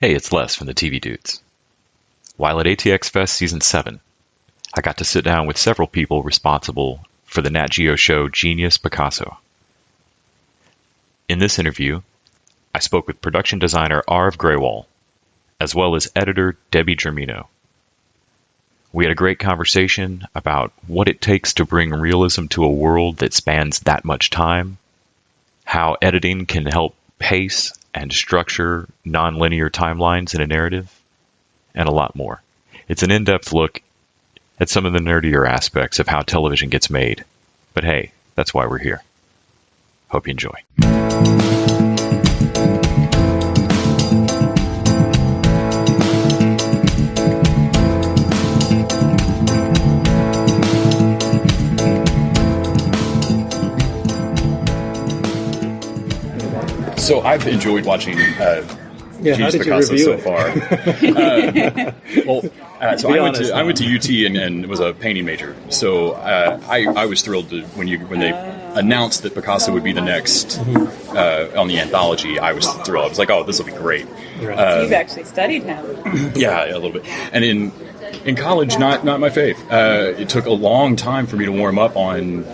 Hey, it's Les from the TV Dudes. While at ATX Fest Season 7, I got to sit down with several people responsible for the Nat Geo show Genius Picasso. In this interview, I spoke with production designer Grewal, as well as editor Debby Germino. We had a great conversation about what it takes to bring realism to a world that spans that much time, how editing can help pace and structure non-linear timelines in a narrative, and a lot more. It's an in-depth look at some of the nerdier aspects of how television gets made. But hey, that's why we're here. Hope you enjoy. So I've enjoyed watching Genius Picasso so far. I went to UT and was a painting major. So I was thrilled when they announced that Picasso would be the next on the anthology. I was thrilled. I was like, oh, this will be great. Right. You've actually studied him. Yeah, a little bit. And in college, not my fave. It took a long time for me to warm up on.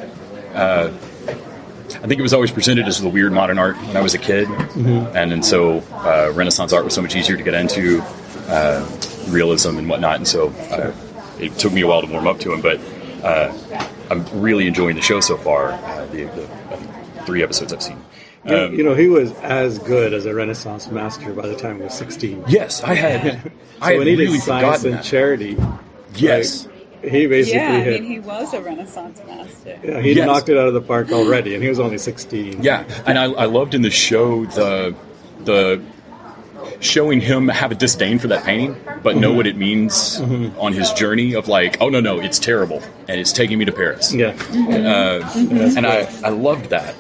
I think it was always presented as the weird modern art when I was a kid, and so Renaissance art was so much easier to get into, realism and whatnot, and so it took me a while to warm up to him, but I'm really enjoying the show so far, the 3 episodes I've seen. He was as good as a Renaissance master by the time he was 16. Yes, I had really Science and Charity. Yes. He basically he was a Renaissance master. Yeah, he knocked it out of the park already, and he was only 16. Yeah, and I loved in the show the showing him have a disdain for that painting, but know what it means on his journey of like, oh no, it's terrible, and it's taking me to Paris. Yeah, and I loved that.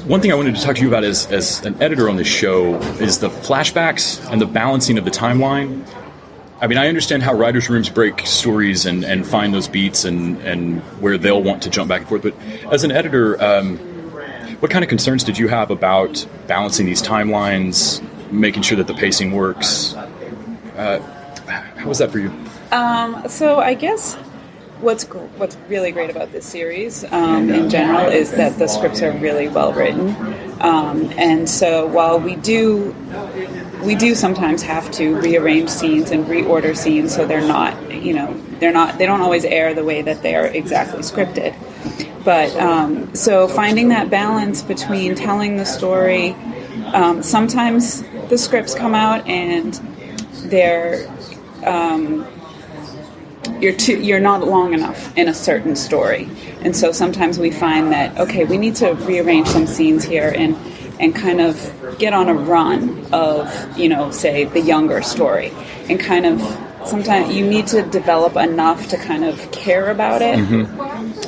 One thing I wanted to talk to you about as an editor on this show is the flashbacks and the balancing of the timeline. I mean, I understand how writers' rooms break stories and find those beats and where they'll want to jump back and forth. But as an editor, what kind of concerns did you have about balancing these timelines, making sure that the pacing works? How was that for you? So I guess what's really great about this series in general is that the scripts are really well written. And so while we do sometimes have to rearrange scenes and reorder scenes so they don't always air the way that they are exactly scripted. But so finding that balance between telling the story, sometimes the scripts come out and you're not long enough in a certain story. And so sometimes we find that, okay, we need to rearrange some scenes here and kind of get on a run of, say, the younger story. And kind of, sometimes you need to develop enough to kind of care about it.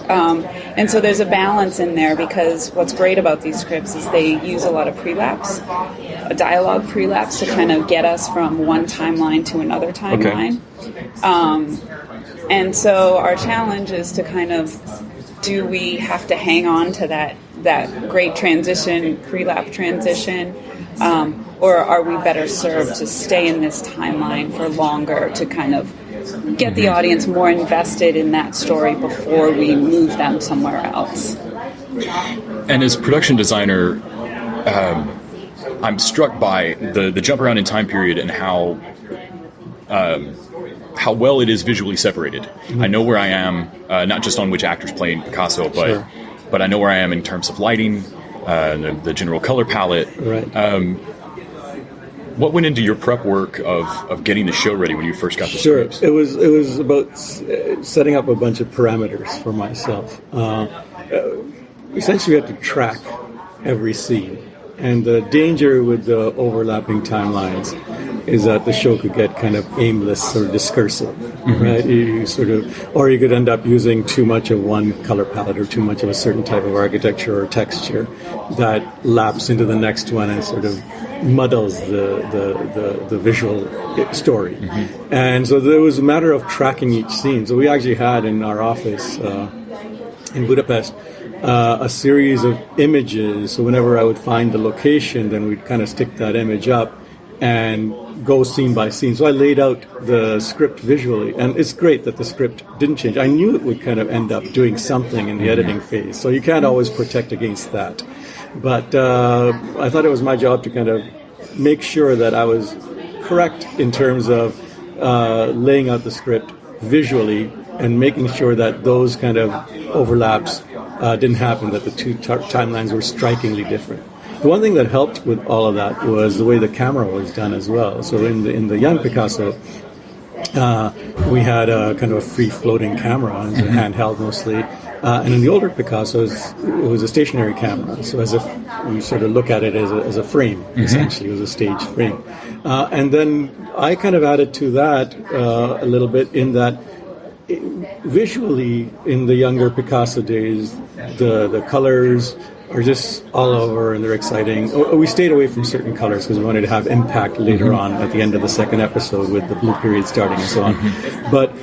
And so there's a balance in there, because what's great about these scripts is they use a lot of prelapse, a dialogue prelapse, to kind of get us from one timeline to another timeline. Okay. And so our challenge is to kind of, do we have to hang on to that great transition, prelap transition, or are we better served to stay in this timeline for longer to kind of get the audience more invested in that story before we move them somewhere else? And as production designer, I'm struck by the jump around in time period and how well it is visually separated. I know where I am, not just on which actor's playing Picasso, but I know where I am in terms of lighting, the general color palette. Right. What went into your prep work of getting the show ready when you first got the scripts? It was about setting up a bunch of parameters for myself. Essentially, we had to track every scene. And the danger with the overlapping timelines is that the show could get kind of aimless or discursive, right? Or you could end up using too much of one color palette or too much of a certain type of architecture or texture that laps into the next one and sort of muddles the visual story. And so there was a matter of tracking each scene. So we actually had in our office in Budapest a series of images. So whenever I would find the location, then we'd kind of stick that image up and go scene by scene. So I laid out the script visually, and it's great that the script didn't change. I knew it would kind of end up doing something in the editing phase, so you can't always protect against that. But I thought it was my job to kind of make sure that I was correct in terms of laying out the script visually and making sure that those kind of overlaps didn't happen, that the two timelines were strikingly different. The one thing that helped with all of that was the way the camera was done as well. So in the young Picasso, we had a kind of a free-floating camera, handheld mostly. And in the older Picassos, it was a stationary camera. So as if you sort of look at it as a frame, essentially. It was a staged frame. And then I kind of added to that a little bit in that visually, in the younger Picasso days, the colors are just all over and they're exciting. We stayed away from certain colors because we wanted to have impact later on at the end of the second episode with the blue period starting and so on. But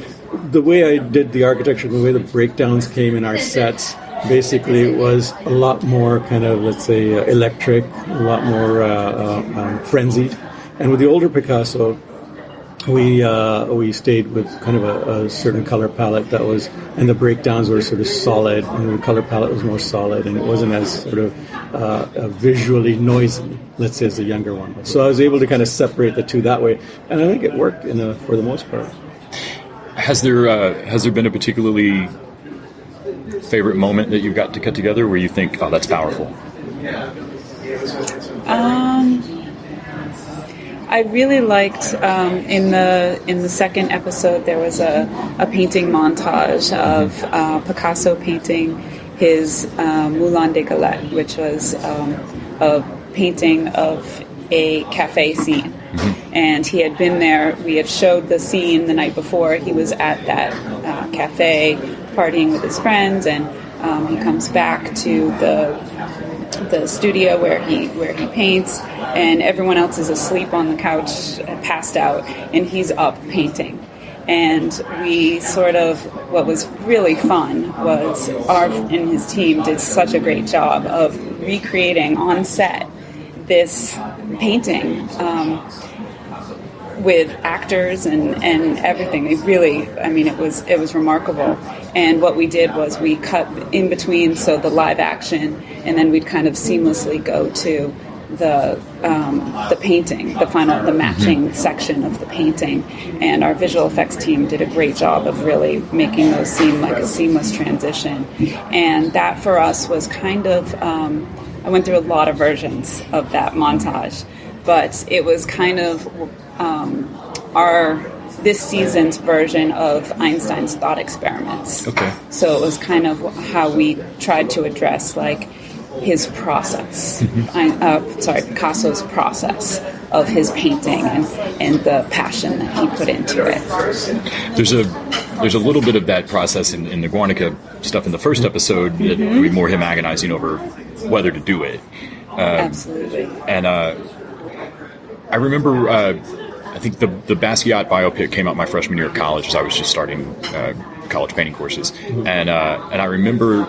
the way I did the architecture, the way the breakdowns came in our sets, basically it was a lot more kind of, let's say, electric, a lot more frenzied. And with the older Picasso, we stayed with kind of a certain color palette that was, and the breakdowns were sort of solid, and the color palette was more solid, and it wasn't as sort of visually noisy, let's say, as the younger one. So I was able to kind of separate the two that way, and I think it worked for the most part. Has there been a particularly favorite moment that you've got to cut together where you think, oh, that's powerful? I really liked in the second episode there was a painting montage of Picasso painting his Moulin des Galettes, which was a painting of a cafe scene. And he had been there. We had showed the scene the night before. He was at that cafe partying with his friends, and he comes back to the studio where he paints, and everyone else is asleep on the couch, passed out, and he's up painting. And we sort of, what was really fun was Arv and his team did such a great job of recreating on set this painting with actors and everything. They really, it was remarkable. And what we did was we cut in between, so the live action, and then we'd kind of seamlessly go to the painting, the matching section of the painting. And our visual effects team did a great job of really making those seem like a seamless transition. And that for us was kind of, I went through a lot of versions of that montage, but it was kind of this season's version of Einstein's thought experiments. Okay. So it was kind of how we tried to address his process, Picasso's process of his painting and the passion that he put into it. There's a little bit of that process in the Guernica stuff in the first episode that would be more him agonizing over whether to do it. Absolutely. And I remember, I think the Basquiat biopic came out my freshman year of college as I was just starting college painting courses. And I remember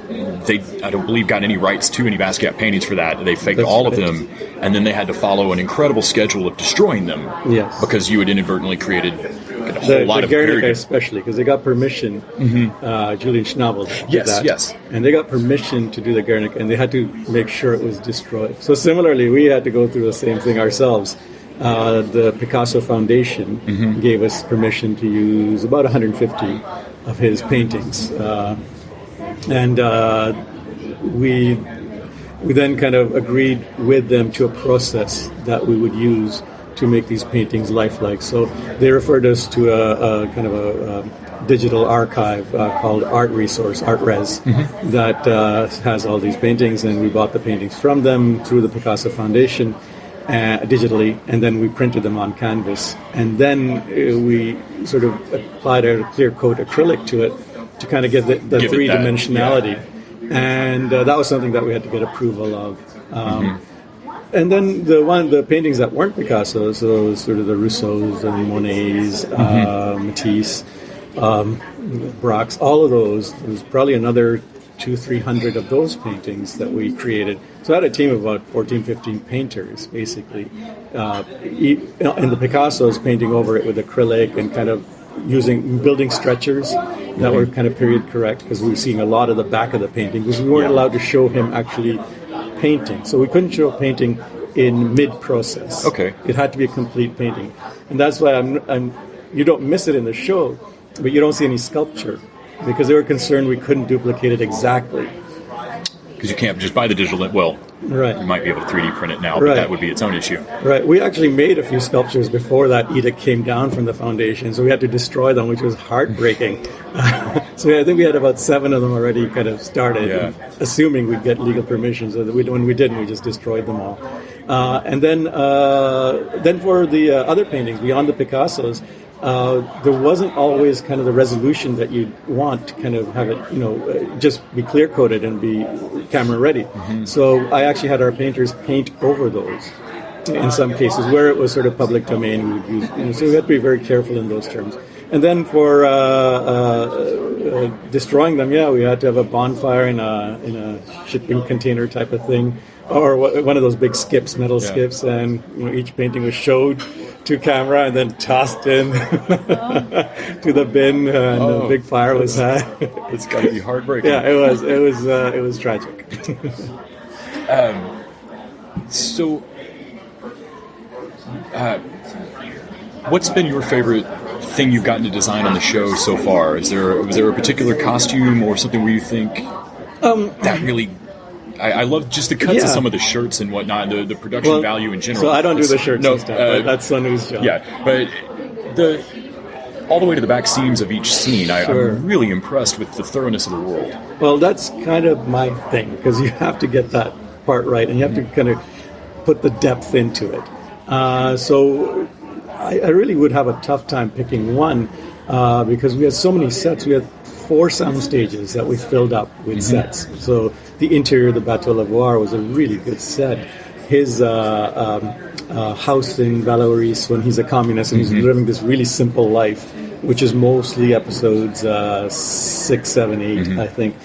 I don't believe got any rights to any Basquiat paintings for that. They faked all of them, and then they had to follow an incredible schedule of destroying them. Yes. Because you had inadvertently created a whole lot of Guernica especially, because they got permission, Julian Schnabel did that. Yes. And they got permission to do the Guernica, and they had to make sure it was destroyed. So similarly, we had to go through the same thing ourselves. The Picasso Foundation gave us permission to use about 150 of his paintings. And we then kind of agreed with them to a process that we would use to make these paintings lifelike. So they referred us to a kind of a digital archive called ArtRes, that has all these paintings, and we bought the paintings from them through the Picasso Foundation digitally, and then we printed them on canvas. And then we sort of applied a clear coat acrylic to it to kind of give the three-dimensionality. And that was something that we had to get approval of. And then the paintings that weren't Picasso, so sort of the Rousseaus and Monets, Matisse, Braques, all of those, there was probably another 300 of those paintings that we created. So I had a team of about 14, 15 painters, basically. And the Picasso's painting over it with acrylic and kind of building stretchers that were kind of period correct, because we were seeing a lot of the back of the painting, because we weren't allowed to show him actually painting. So we couldn't show painting in mid-process. Okay. It had to be a complete painting. And that's why you don't miss it in the show, but you don't see any sculpture, because they were concerned we couldn't duplicate it exactly. Because you can't just buy the digital. Well, right. You might be able to 3D print it now, but that would be its own issue. Right. We actually made a few sculptures before that edict came down from the foundation, so we had to destroy them, which was heartbreaking. So I think we had about 7 of them already kind of started, assuming we'd get legal permission. So that when we didn't, we just destroyed them all. And then for the other paintings beyond the Picassos, there wasn't always kind of the resolution that you'd want to kind of have it, just be clear coated and be camera ready. Mm-hmm. So I actually had our painters paint over those in some cases where it was sort of public domain. We would use, so we had to be very careful in those terms. And then for destroying them, we had to have a bonfire in a shipping container type of thing, or one of those big skips, metal skips, and each painting was showed to camera and then tossed in to the bin, and a big fire was had. It's got to be heartbreaking. Yeah, it was tragic. So, what's been your favorite thing you've gotten to design on the show so far? Was there a particular costume or something where you think that really? I love just the cuts of some of the shirts and whatnot, the production value in general. So I don't do the shirts and stuff, but that's Sanu's job. Yeah, but all the way to the back seams of each scene, I'm really impressed with the thoroughness of the world. Well, that's kind of my thing, because you have to get that part right, and you have to kind of put the depth into it. So I really would have a tough time picking one, because we had so many sets. We had 4 sound stages that we filled up with sets. So the interior of the Bateau Lavoir was a really good set. His house in Valoris, when he's a communist and he's living this really simple life, which is mostly episodes 6, 7, 8, I think.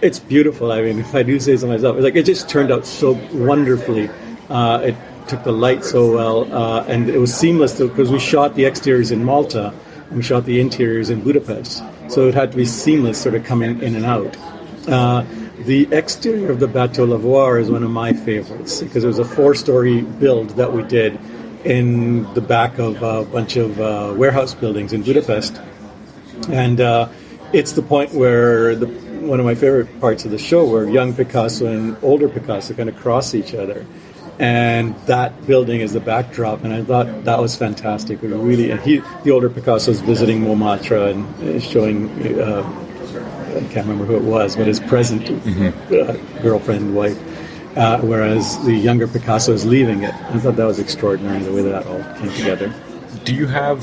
It's beautiful. I mean, if I do say so myself, it just turned out so wonderfully. It took the light so well, and it was seamless because we shot the exteriors in Malta and we shot the interiors in Budapest. So it had to be seamless, sort of coming in and out. The exterior of the Bateau Lavoir is one of my favorites, because it was a 4-story build that we did in the back of a bunch of warehouse buildings in Budapest. And it's the point where one of my favorite parts of the show, where young Picasso and older Picasso kind of cross each other. And that building is the backdrop, and I thought that was fantastic. It really, and the older Picasso is visiting Montmartre and showing, I can't remember who it was, but his present girlfriend, wife, whereas the younger Picasso is leaving it. I thought that was extraordinary, the way that all came together. Do you have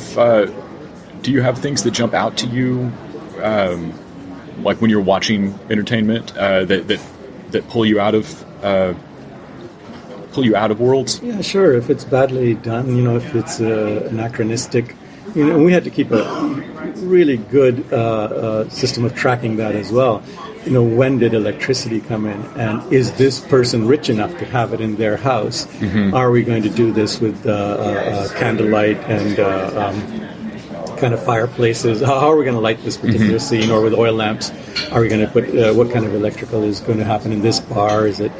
things that jump out to you, like when you're watching entertainment, that pull you out of worlds? Yeah, sure. If it's badly done, if it's anachronistic, we had to keep a really good system of tracking that as well. When did electricity come in, and is this person rich enough to have it in their house? Are we going to do this with candlelight and kind of fireplaces? How are we going to light this particular scene, or with oil lamps? Are we going to put what kind of electrical is going to happen in this bar? Is it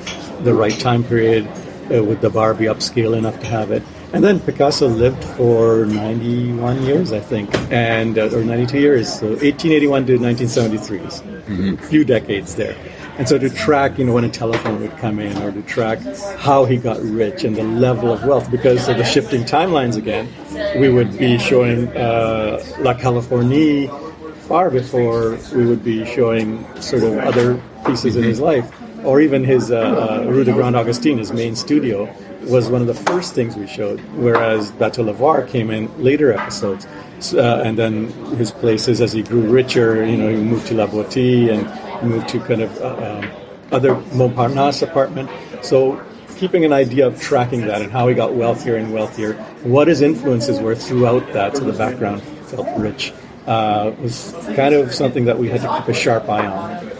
the right time period? Would the bar be upscale enough to have it? And then Picasso lived for 91 years, I think, and or 92 years, so 1881 to 1973, a few decades there. And so to track, when a telephone would come in, or to track how he got rich and the level of wealth, because of the shifting timelines again, we would be showing La Californie far before we would be showing sort of other pieces in his life. Or even his Rue de Grand Augustin, his main studio, was one of the first things we showed, whereas Bateau Lavoir came in later episodes. And then his places, as he grew richer, he moved to La Boétie and moved to kind of other Montparnasse apartment. So keeping an idea of tracking that and how he got wealthier and wealthier, what his influences were throughout that, so the background felt rich, was kind of something that we had to keep a sharp eye on.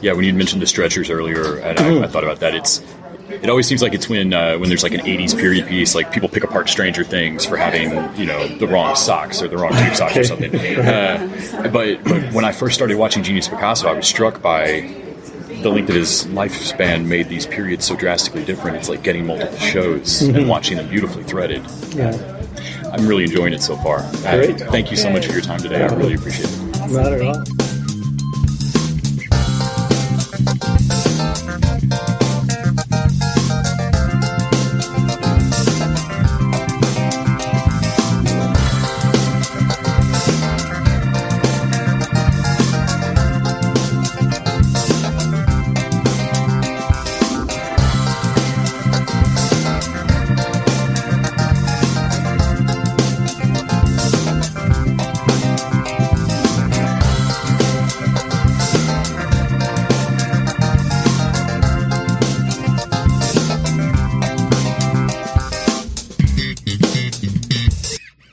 Yeah, when you mentioned the stretchers earlier, and I thought about that. It always seems like it's when there's like an 80s period piece, like people pick apart Stranger Things for having, the wrong socks or the wrong tube socks or something. But when I first started watching Genius Picasso, I was struck by the length of his lifespan made these periods so drastically different. It's like getting multiple shows and watching them beautifully threaded. Yeah. I'm really enjoying it so far. Great. Thank you so much for your time today. I really appreciate it. Not at all.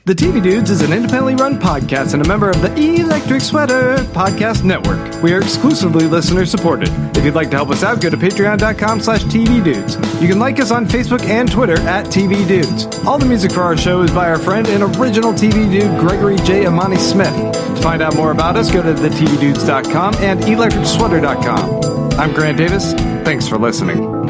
The TV Dudes is an independently run podcast and a member of the Electric Sweater Podcast Network. We are exclusively listener-supported. If you'd like to help us out, go to patreon.com/tvdudes. You can like us on Facebook and Twitter @TVDudes. All the music for our show is by our friend and original TV dude, Gregory J. Amani Smith. To find out more about us, go to thetvdudes.com and electricsweater.com. I'm Grant Davis. Thanks for listening.